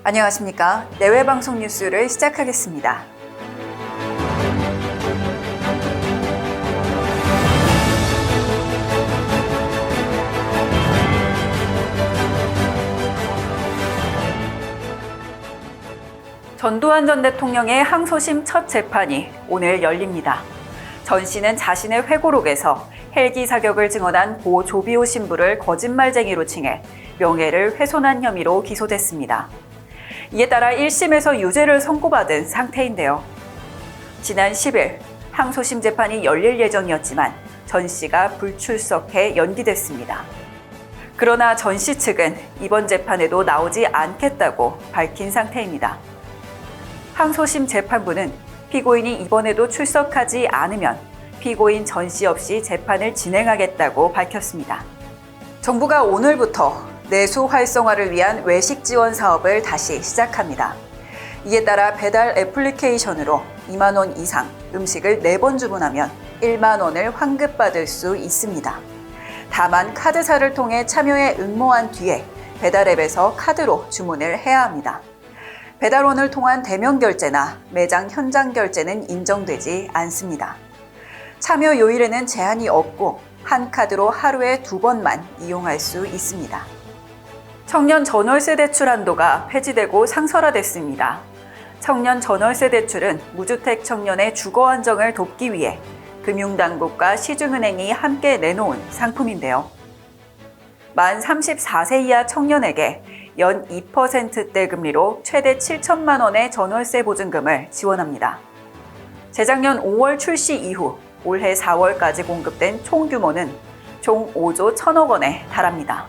안녕하십니까. 내외방송 뉴스를 시작하겠습니다. 전두환 전 대통령의 항소심 첫 재판이 오늘 열립니다. 전 씨는 자신의 회고록에서 헬기 사격을 증언한 고 조비오 신부를 거짓말쟁이로 칭해 명예를 훼손한 혐의로 기소됐습니다. 이에 따라 1심에서 유죄를 선고받은 상태인데요. 지난 10일 항소심 재판이 열릴 예정이었지만 전 씨가 불출석해 연기됐습니다. 그러나 전 씨 측은 이번 재판에도 나오지 않겠다고 밝힌 상태입니다. 항소심 재판부는 피고인이 이번에도 출석하지 않으면 피고인 전 씨 없이 재판을 진행하겠다고 밝혔습니다. 정부가 오늘부터 내수 활성화를 위한 외식 지원 사업을 다시 시작합니다. 이에 따라 배달 애플리케이션으로 2만 원 이상 음식을 4번 주문하면 1만 원을 환급받을 수 있습니다. 다만 카드사를 통해 참여에 응모한 뒤에 배달앱에서 카드로 주문을 해야 합니다. 배달원을 통한 대면 결제나 매장 현장 결제는 인정되지 않습니다. 참여 요일에는 제한이 없고 한 카드로 하루에 2번만 이용할 수 있습니다. 청년 전월세 대출 한도가 폐지되고 상설화됐습니다. 청년 전월세 대출은 무주택 청년의 주거 안정을 돕기 위해 금융당국과 시중은행이 함께 내놓은 상품인데요. 만 34세 이하 청년에게 연 2%대 금리로 최대 7천만 원의 전월세 보증금을 지원합니다. 재작년 5월 출시 이후 올해 4월까지 공급된 총 규모는 총 5조 1천억 원에 달합니다.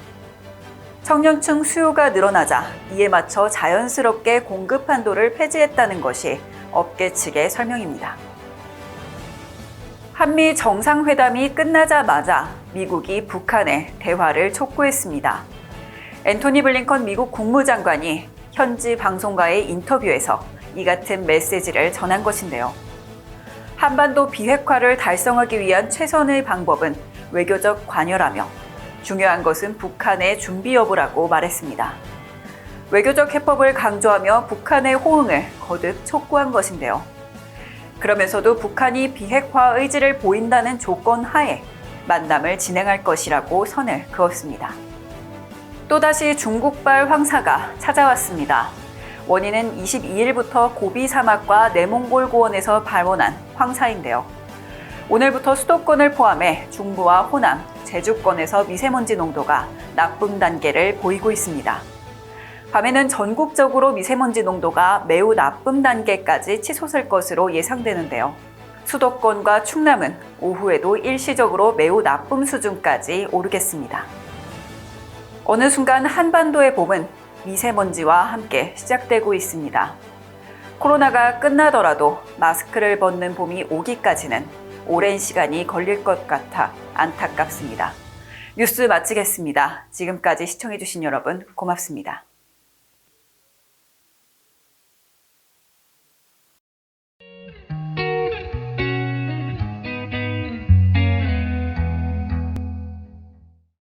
청년층 수요가 늘어나자 이에 맞춰 자연스럽게 공급 한도를 폐지했다는 것이 업계 측의 설명입니다. 한미 정상회담이 끝나자마자 미국이 북한에 대화를 촉구했습니다. 앤토니 블링컨 미국 국무장관이 현지 방송과의 인터뷰에서 이 같은 메시지를 전한 것인데요. 한반도 비핵화를 달성하기 위한 최선의 방법은 외교적 관여라며 중요한 것은 북한의 준비 여부라고 말했습니다. 외교적 해법을 강조하며 북한의 호응을 거듭 촉구한 것인데요. 그러면서도 북한이 비핵화 의지를 보인다는 조건 하에 만남을 진행할 것이라고 선을 그었습니다. 또다시 중국발 황사가 찾아왔습니다. 원인은 22일부터 고비 사막과 내몽골 고원에서 발원한 황사인데요. 오늘부터 수도권을 포함해 중부와 호남, 제주권에서 미세먼지 농도가 나쁨 단계를 보이고 있습니다. 밤에는 전국적으로 미세먼지 농도가 매우 나쁨 단계까지 치솟을 것으로 예상되는데요. 수도권과 충남은 오후에도 일시적으로 매우 나쁨 수준까지 오르겠습니다. 어느 순간 한반도의 봄은 미세먼지와 함께 시작되고 있습니다. 코로나가 끝나더라도 마스크를 벗는 봄이 오기까지는 오랜 시간이 걸릴 것 같아 안타깝습니다. 뉴스 마치겠습니다. 지금까지 시청해주신 여러분 고맙습니다.